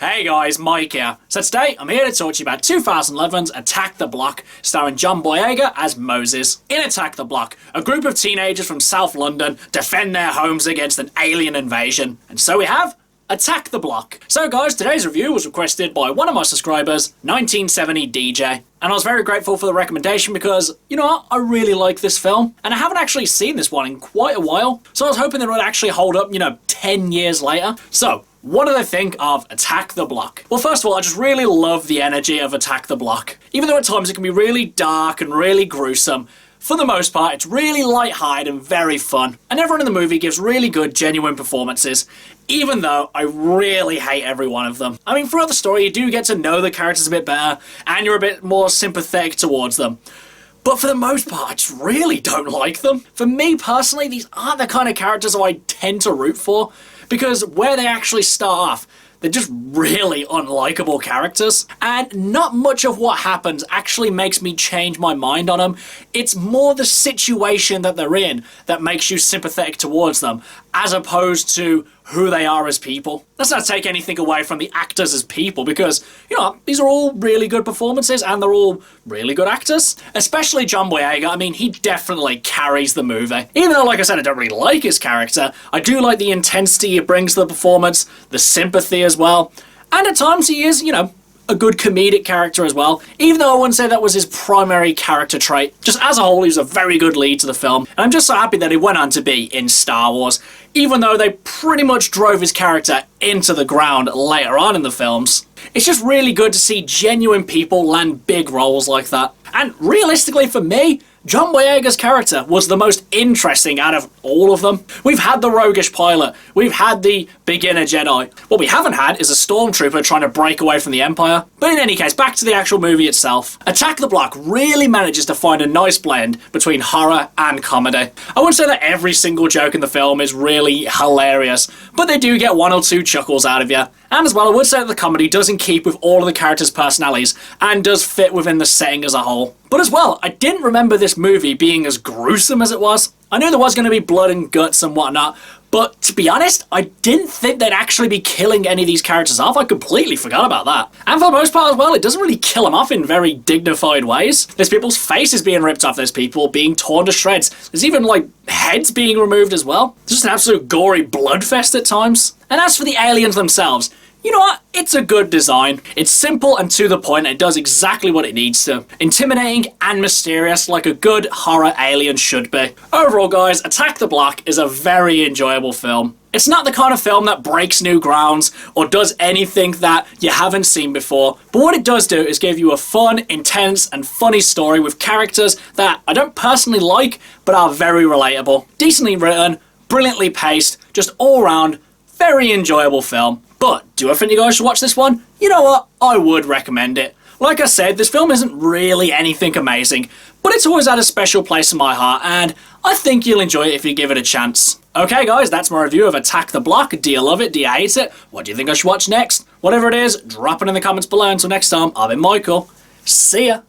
Hey guys, Mike here. So today I'm here to talk to you about 2011's Attack the Block, starring John Boyega as Moses. In Attack the Block, a group of teenagers from South London defend their homes against an alien invasion. And so we have Attack the Block. So guys, today's review was requested by one of my subscribers, 1970 DJ. And I was very grateful for the recommendation because, you know what, I really like this film. And I haven't actually seen this one in quite a while. So I was hoping that it would actually hold up, 10 years later. So, what do I think of Attack the Block? Well, first of all, I just really love the energy of Attack the Block. Even though at times it can be really dark and really gruesome, for the most part, it's really light-hearted and very fun. And everyone in the movie gives really good, genuine performances, even though I really hate every one of them. I mean, throughout the story, you do get to know the characters a bit better, and you're a bit more sympathetic towards them. But for the most part, I just really don't like them. For me personally, these aren't the kind of characters I tend to root for, because where they actually start off, they're just really unlikable characters. And not much of what happens actually makes me change my mind on them. It's more the situation that they're in that makes you sympathetic towards them, as opposed to who they are as people. Let's not take anything away from the actors as people, because, these are all really good performances and they're all really good actors. Especially John Boyega. I mean, he definitely carries the movie. Even though, like I said, I don't really like his character, I do like the intensity he brings to the performance, the sympathy as well. And at times he is, a good comedic character as well, even though I wouldn't say that was his primary character trait. Just as a whole, he was a very good lead to the film, and I'm just so happy that he went on to be in Star Wars, even though they pretty much drove his character into the ground later on in the films. It's just really good to see genuine people land big roles like that. And realistically for me, John Boyega's character was the most interesting out of all of them. We've had the roguish pilot, we've had the beginner Jedi. What we haven't had is a stormtrooper trying to break away from the Empire. But in any case, back to the actual movie itself. Attack the Block really manages to find a nice blend between horror and comedy. I wouldn't say that every single joke in the film is really hilarious, but they do get one or two chuckles out of you. And as well, I would say that the comedy doesn't keep with all of the characters' personalities and does fit within the setting as a whole. But as well, I didn't remember this movie being as gruesome as it was. I knew there was going to be blood and guts and whatnot, but to be honest, I didn't think they'd actually be killing any of these characters off. I completely forgot about that. And for the most part as well, it doesn't really kill them off in very dignified ways. There's people's faces being ripped off, there's people being torn to shreds. There's even, heads being removed as well. It's just an absolute gory bloodfest at times. And as for the aliens themselves, you know what? It's a good design. It's simple and to the point, and it does exactly what it needs to. Intimidating and mysterious like a good horror alien should be. Overall, guys, Attack the Block is a very enjoyable film. It's not the kind of film that breaks new grounds or does anything that you haven't seen before, but what it does do is give you a fun, intense, and funny story with characters that I don't personally like, but are very relatable. Decently written, brilliantly paced, just all around, very enjoyable film. But do I think you guys should watch this one? You know what? I would recommend it. Like I said, this film isn't really anything amazing, but it's always had a special place in my heart, and I think you'll enjoy it if you give it a chance. Okay guys, that's my review of Attack the Block. Do you love it? Do you hate it? What do you think I should watch next? Whatever it is, drop it in the comments below. Until next time, I've been Michael. See ya!